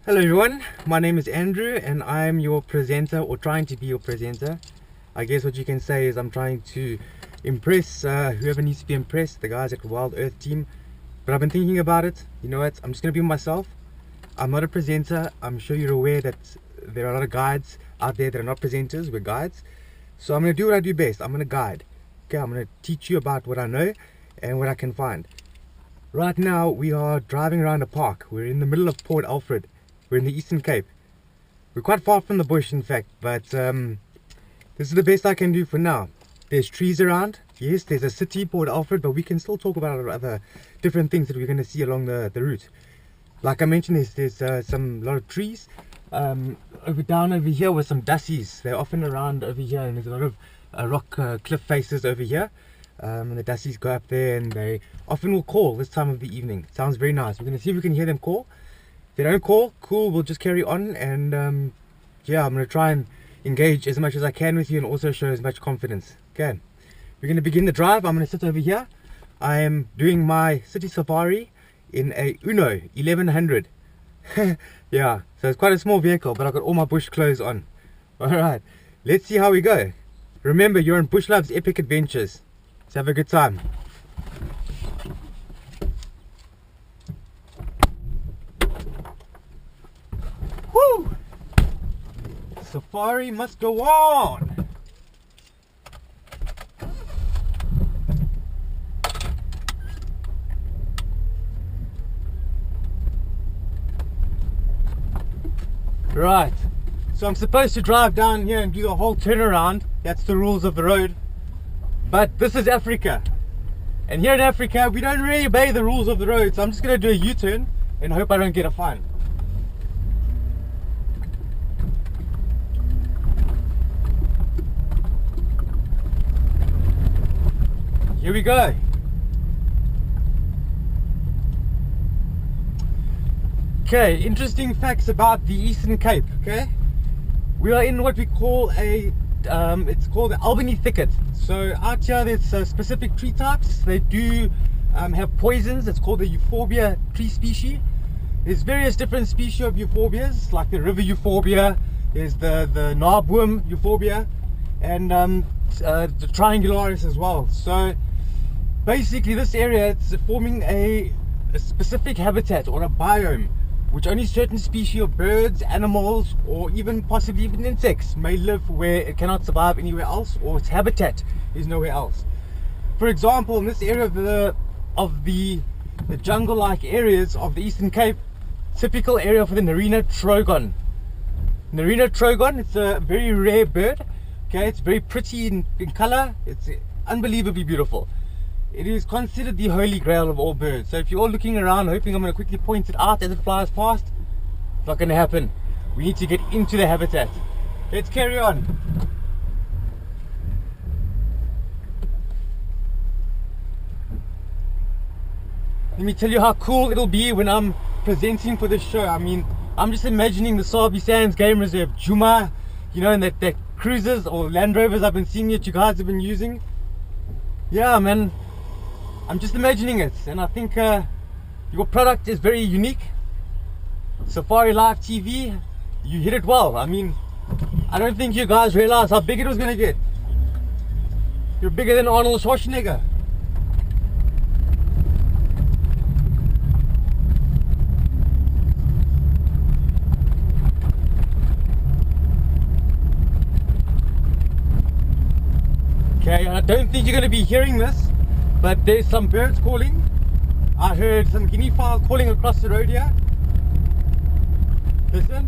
Hello everyone, my name is Andrew and I'm your presenter, or trying to be your presenter. I guess what you can say is I'm trying to impress whoever needs to be impressed, the guys at Wild Earth team. But I've been thinking about it. You know what, I'm just going to be myself. I'm not a presenter. I'm sure you're aware that there are a lot of guides out there that are not presenters, we're guides. So I'm going to do what I do best. I'm going to guide. Okay, I'm going to teach you about what I know and what I can find. Right now we are driving around a park. We're in the middle of Port Alfred. We're in the Eastern Cape. We're quite far from the bush, in fact, but this is the best I can do for now. There's trees around. Yes, there's a city, Port Alfred, but we can still talk about other different things that we're going to see along the route. Like I mentioned, there's a lot of trees. Down over here were some dussies. They're often around over here, and there's a lot of rock cliff faces over here. And the dussies go up there, and they often will call this time of the evening. It sounds very nice. We're going to see if we can hear them call. If they don't call, cool, we'll just carry on, and yeah, I'm going to try and engage as much as I can with you and also show as much confidence. Okay, we're going to begin the drive. I'm going to sit over here. I am doing my city safari in a Uno 1100. Yeah, so it's quite a small vehicle, but I've got all my bush clothes on. Alright, let's see how we go. Remember, you're on Bushlove's Epic Adventures. Let's have a good time. Woo! Safari must go on! Right, so I'm supposed to drive down here and do the whole turnaround. That's the rules of the road. But this is Africa. And here in Africa, we don't really obey the rules of the road. So I'm just going to do a U-turn and hope I don't get a fine. Here we go. Okay, interesting facts about the Eastern Cape. Okay, we are in what we call a it's called the Albany thicket. So out here there's specific tree types. They do have poisons. It's called the euphorbia tree species. There's various different species of euphorbias, like the river euphorbia. There's the knobworm euphorbia, and the triangularis as well. So basically this area, it's forming a specific habitat or a biome which only certain species of birds, animals, or even possibly even insects may live, where it cannot survive anywhere else, or its habitat is nowhere else. For example, in this area of the jungle-like areas of the Eastern Cape, typical area for the Narina trogon. Narina trogon, it's a very rare bird. Okay, it's very pretty in color. It's unbelievably beautiful. It is considered the holy grail of all birds. So if you're all looking around hoping I'm going to quickly point it out as it flies past, it's not going to happen. We need to get into the habitat. Let's carry on. Let me tell you how cool it'll be when I'm presenting for this show. I mean, I'm just imagining the Sabi Sands Game Reserve, Juma, you know, and that cruisers or Land Rovers I've been seeing that you guys have been using. Yeah, man. I'm just imagining it, and I think your product is very unique. Safari Live TV, you hit it well. I mean, I don't think you guys realize how big it was going to get. You're bigger than Arnold Schwarzenegger. Okay, I don't think you're going to be hearing this, but there's some birds calling. I heard some guinea fowl calling across the road here. Listen.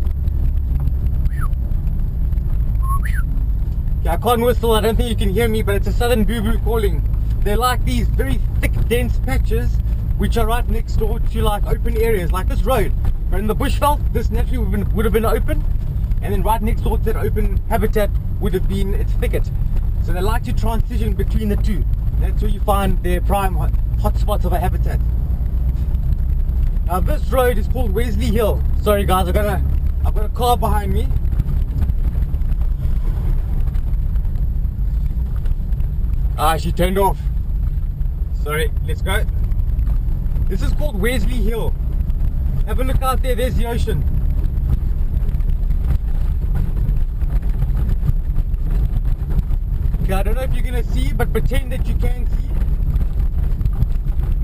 Okay, I can't whistle, I don't think you can hear me, but it's a southern boo-boo calling. They're like these very thick, dense patches which are right next door to like open areas like this road. But in the bushveld, this naturally would have been open, and then right next door to that open habitat would have been its thicket. So they like to transition between the two. That's where you find their prime hotspots of a habitat. Now this road is called Wesley Hill. Sorry guys, I've got a car behind me. She turned off. Sorry, let's go. This is called Wesley Hill. Have a look out there, there's the ocean. I don't know if you're gonna see, but pretend that you can see.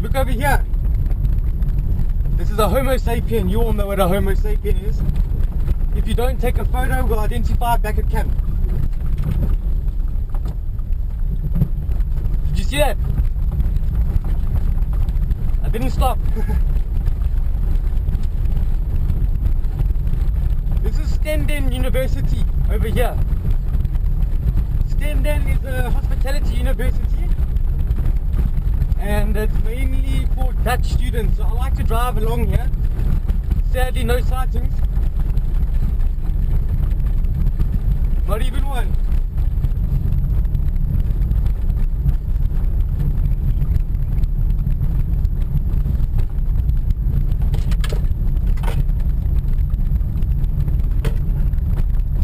Look over here. This is a Homo sapien. You all know what a Homo sapien is. If you don't take a photo, we'll identify back at camp. Did you see that? I didn't stop. This is Stenden University over here. Stenden is a hospitality university, and it's mainly for Dutch students. So I like to drive along here. Sadly, no sightings. Not even one.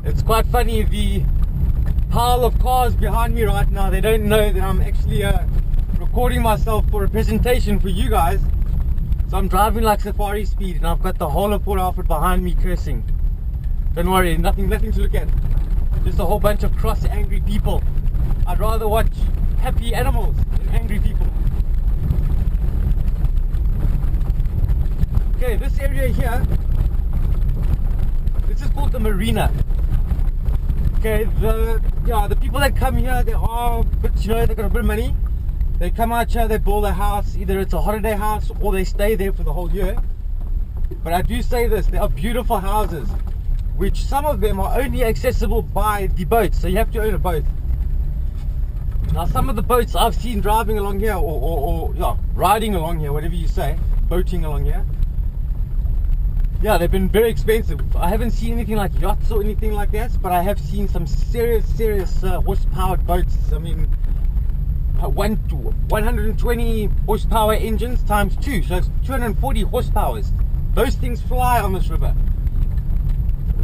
It's quite funny, the pile of cars behind me right now, they don't know that I'm actually recording myself for a presentation for you guys. So I'm driving like safari speed, and I've got the whole of Port Alfred behind me cursing. Don't worry, nothing to look at. Just a whole bunch of cross, angry people. I'd rather watch happy animals than angry people. Okay, this area here, this is called the marina. Okay, the people that come here, they are, but you know, they got a bit of money. They come out here, they build a house. Either it's a holiday house or they stay there for the whole year. But I do say this, they are beautiful houses, which some of them are only accessible by the boat, so you have to own a boat. Now some of the boats I've seen driving along here, or yeah, riding along here, whatever you say, boating along here, yeah, they've been very expensive. I haven't seen anything like yachts or anything like that, but I have seen some serious horse-powered boats. I mean, 120 horsepower engines times 2, so it's 240 horsepowers. Those things fly on this river.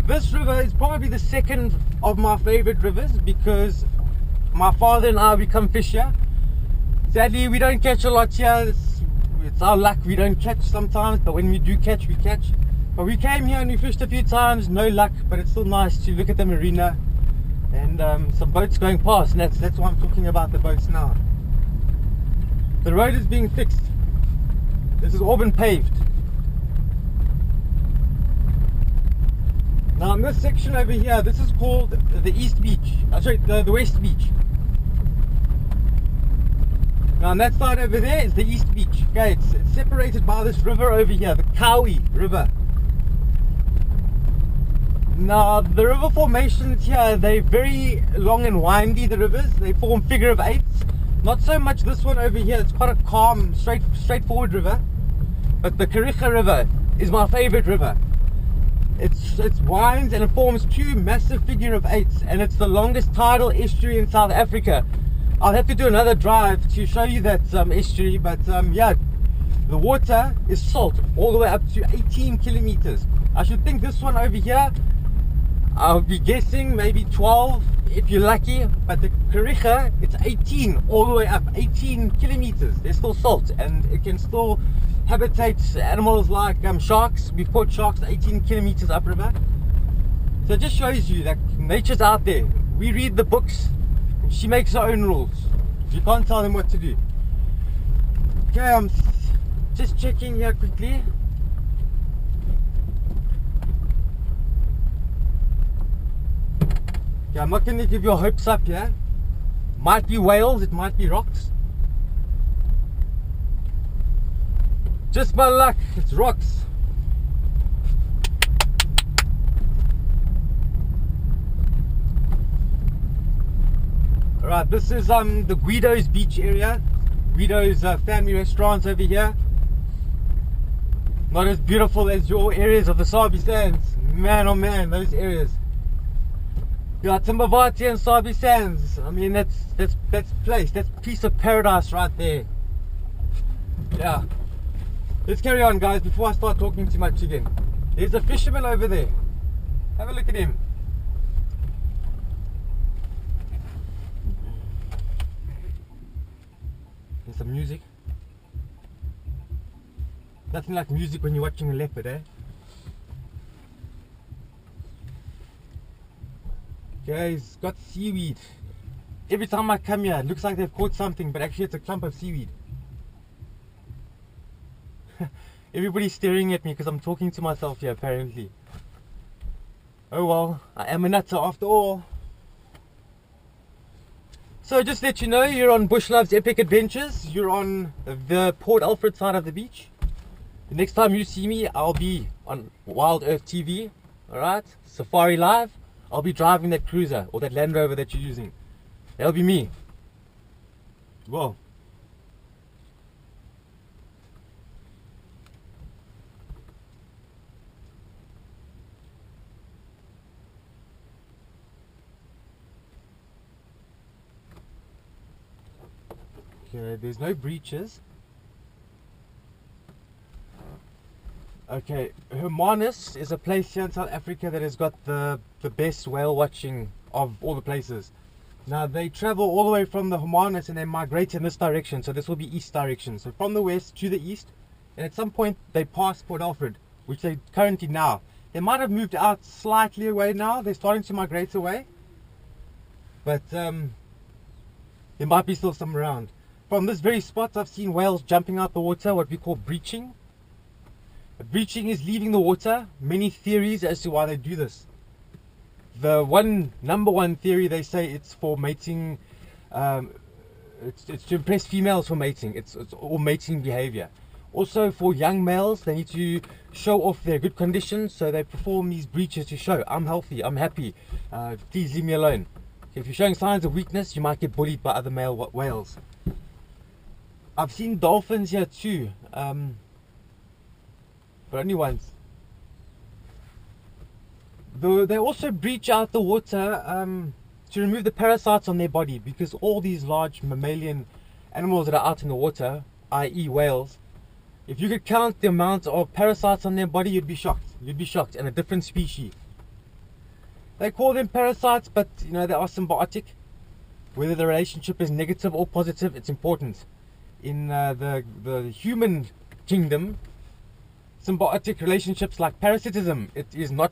This river is probably the second of my favorite rivers because my father and I become fisher. Sadly, we don't catch a lot here. It's our luck, we don't catch sometimes, but when we do catch, we catch. But we came here and we fished a few times, no luck, but it's still nice to look at the marina and some boats going past, and that's why I'm talking about the boats now. The road is being fixed. This has all been paved. Now in this section over here, this is called the East Beach, the West Beach. Now on that side over there is the East Beach. Okay, it's separated by this river over here, the Kawi River. Now the river formations here, they're very long and windy, the rivers. They form figure of eights. Not so much this one over here, it's quite a calm, straightforward river. But the Kariga River is my favorite river. It winds and it forms two massive figure of eights, and it's the longest tidal estuary in South Africa. I'll have to do another drive to show you that estuary, but yeah, the water is salt all the way up to 18 kilometers. I should think this one over here, I'll be guessing maybe 12 if you're lucky, but the Kariga, it's 18 all the way up, 18 kilometers. There's still salt, and it can still habitate animals like sharks. We've caught sharks 18 kilometers upriver. So it just shows you that nature's out there. We read the books, and she makes her own rules. You can't tell them what to do. Okay, I'm just checking here quickly. Okay, I'm not going to give you hopes up here. Might be whales, it might be rocks. Just my luck, it's rocks. Alright, this is the Guido's beach area. Guido's family restaurants over here. Not as beautiful as your areas of the Sabi Sands. Man oh man, those areas. Yeah, Timbavati and Sabi Sands. I mean, that's place, that's piece of paradise right there. Yeah. Let's carry on, guys, before I start talking too much again. There's a fisherman over there. Have a look at him. There's some music. Nothing like music when you're watching a leopard, eh? Okay, he's got seaweed. Every time I come here, it looks like they've caught something, but actually it's a clump of seaweed. Everybody's staring at me because I'm talking to myself here, apparently. Oh well, I am a nutter after all. So just let you know, you're on Bushlove's Epic Adventures. You're on the Port Alfred side of the beach. The next time you see me, I'll be on Wild Earth TV. Alright? Safari Live. I'll be driving that cruiser or that Land Rover that you're using. That'll be me. Whoa. Okay, there's no breaches. Okay, Hermanus is a place here in South Africa that has got the best whale watching of all the places. Now they travel all the way from the Hermanus and they migrate in this direction, so this will be east direction. So from the west to the east, and at some point they pass Port Alfred, which they currently now. They might have moved out slightly away now, they're starting to migrate away. But there might be still some around. From this very spot I've seen whales jumping out the water, what we call breaching. Breaching is leaving the water. Many theories as to why they do this. The number one theory, they say it's for mating, it's to impress females for mating. It's all mating behavior. Also for young males, they need to show off their good condition, so they perform these breaches to show, I'm healthy, I'm happy, please leave me alone. If you're showing signs of weakness, you might get bullied by other male whales. I've seen dolphins here too, but only once. They also breach out the water to remove the parasites on their body, because all these large mammalian animals that are out in the water, i.e. whales, if you could count the amount of parasites on their body, you'd be shocked. You'd be shocked, and a different species. They call them parasites, but you know, they are symbiotic. Whether the relationship is negative or positive, it's important. In the human kingdom, symbiotic relationships like parasitism, it is not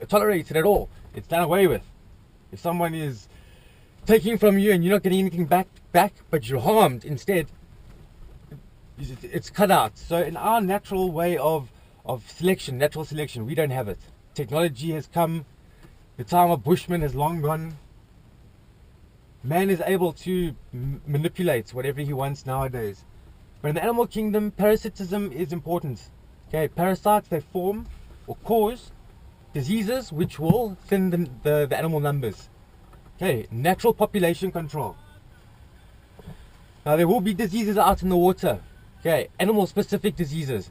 tolerated at all. It's done away with. If someone is taking from you and you're not getting anything back, but you're harmed instead, it's cut out. So in our natural way of selection, natural selection, we don't have it. Technology has come. The time of Bushmen is long gone. Man is able to manipulate whatever he wants nowadays. But in the animal kingdom, parasitism is important. Okay, parasites, they form or cause diseases which will thin the animal numbers. Okay, natural population control. Now there will be diseases out in the water. Okay, animal specific diseases.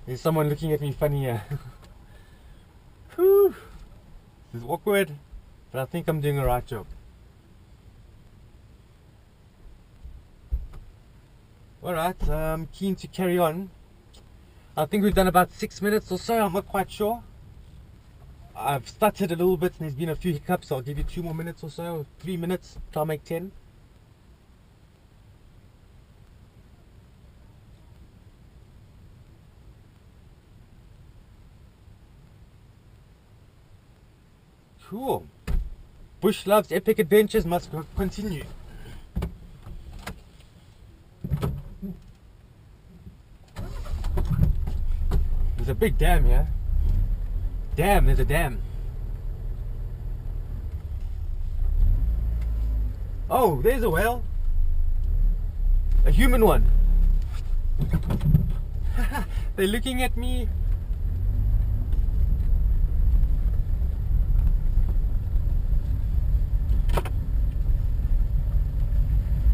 There's someone looking at me funny here. Whew. This is awkward, but I think I'm doing a right job. Alright, I'm keen to carry on. I think we've done about 6 minutes or so, I'm not quite sure. I've stuttered a little bit and there's been a few hiccups, so I'll give you 2 more minutes or so, 3 minutes, try to make 10. Cool. Bushlove's Epic Adventures must continue. There's a big dam here. Damn, there's a dam. Oh, there's a whale. A human one. They're looking at me.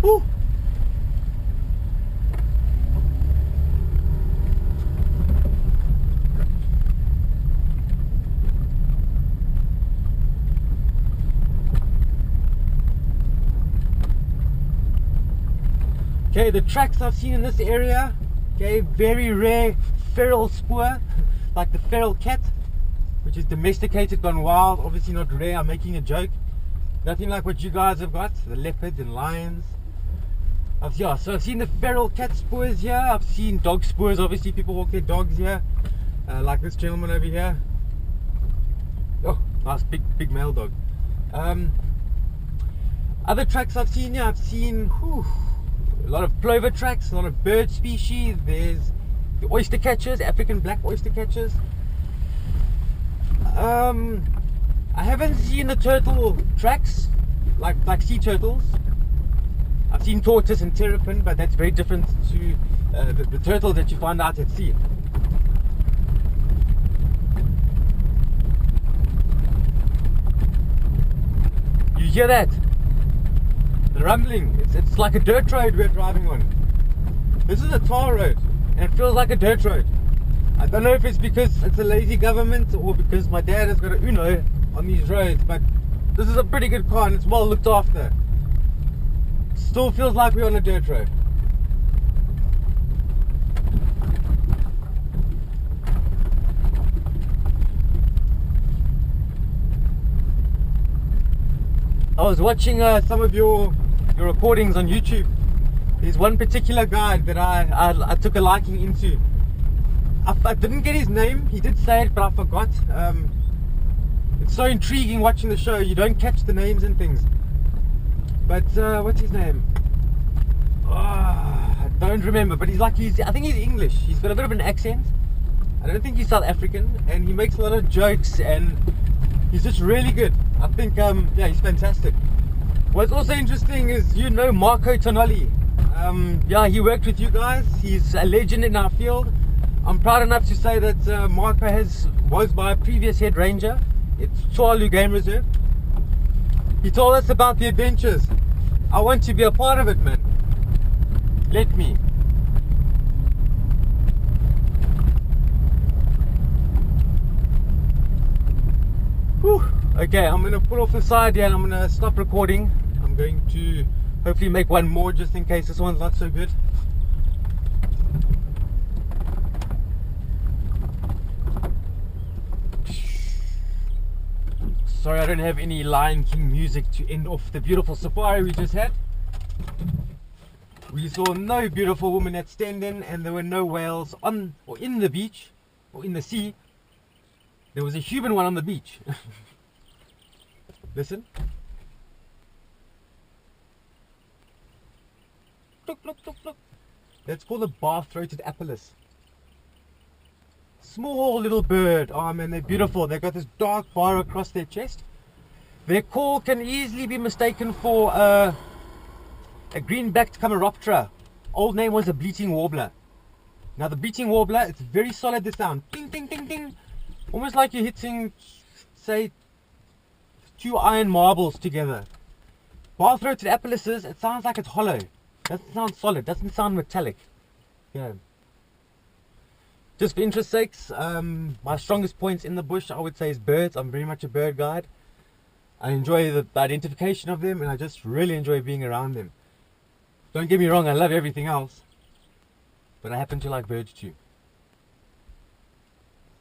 Woo. Okay, the tracks I've seen in this area, okay, very rare feral spoor, like the feral cat, which is domesticated, gone wild, obviously not rare, I'm making a joke. Nothing like what you guys have got, the leopards and lions. So I've seen the feral cat spoors here, I've seen dog spoors, obviously people walk their dogs here, like this gentleman over here. Oh, nice big male dog. Other tracks I've seen here, I've seen a lot of plover tracks, a lot of bird species. There's the oyster catchers, African black oyster catchers. I haven't seen the turtle tracks, like sea turtles. I've seen tortoise and terrapin, but that's very different to the turtles that you find out at sea. You hear that? The rumbling. It's like a dirt road we're driving on. This is a tar road, and it feels like a dirt road. I don't know if it's because it's a lazy government or because my dad has got a Uno on these roads, but this is a pretty good car and it's well looked after. Still feels like we're on a dirt road. I was watching some of your recordings on YouTube. There's one particular guy that I took a liking into. I didn't get his name. He did say it, but I forgot. It's so intriguing watching the show. You don't catch the names and things. But what's his name? I don't remember. But I think he's English. He's got a bit of an accent. I don't think he's South African, and he makes a lot of jokes, and he's just really good. I think yeah, he's fantastic. What's also interesting is, you know, Marco Tonoli. Yeah, he worked with you guys. He's a legend in our field. I'm proud enough to say that Marco was my previous head ranger. It's Tswalu Game Reserve. He told us about the adventures. I want to be a part of it, man. Let me. Whew. Okay, I'm going to pull off the side here and I'm going to stop recording. I'm going to hopefully make one more just in case this one's not so good. Sorry, I don't have any Lion King music to end off the beautiful safari we just had. We saw no beautiful woman at Stendon, and there were no whales on or in the beach or in the sea. There was a human one on the beach. Listen. Look, look, look, look. That's called a bar-throated apellis. Small little bird. Oh man, they're beautiful. They've got this dark bar across their chest. Their call can easily be mistaken for a green-backed Camaroptera. Old name was a bleating warbler. Now the bleating warbler, it's very solid, the sound. Ding, ding, ding, ding. Almost like you're hitting, say, 2 iron marbles together. Bar-throated apellises, it sounds like it's hollow. Doesn't sound solid, doesn't sound metallic. Yeah. Just for interest sakes, my strongest points in the bush, I would say, is birds. I'm very much a bird guide. I enjoy the identification of them, and I just really enjoy being around them. Don't get me wrong, I love everything else, but I happen to like birds too.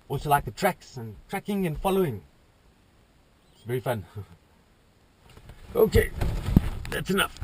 Also like the tracks and tracking and following. It's very fun. Okay, that's enough.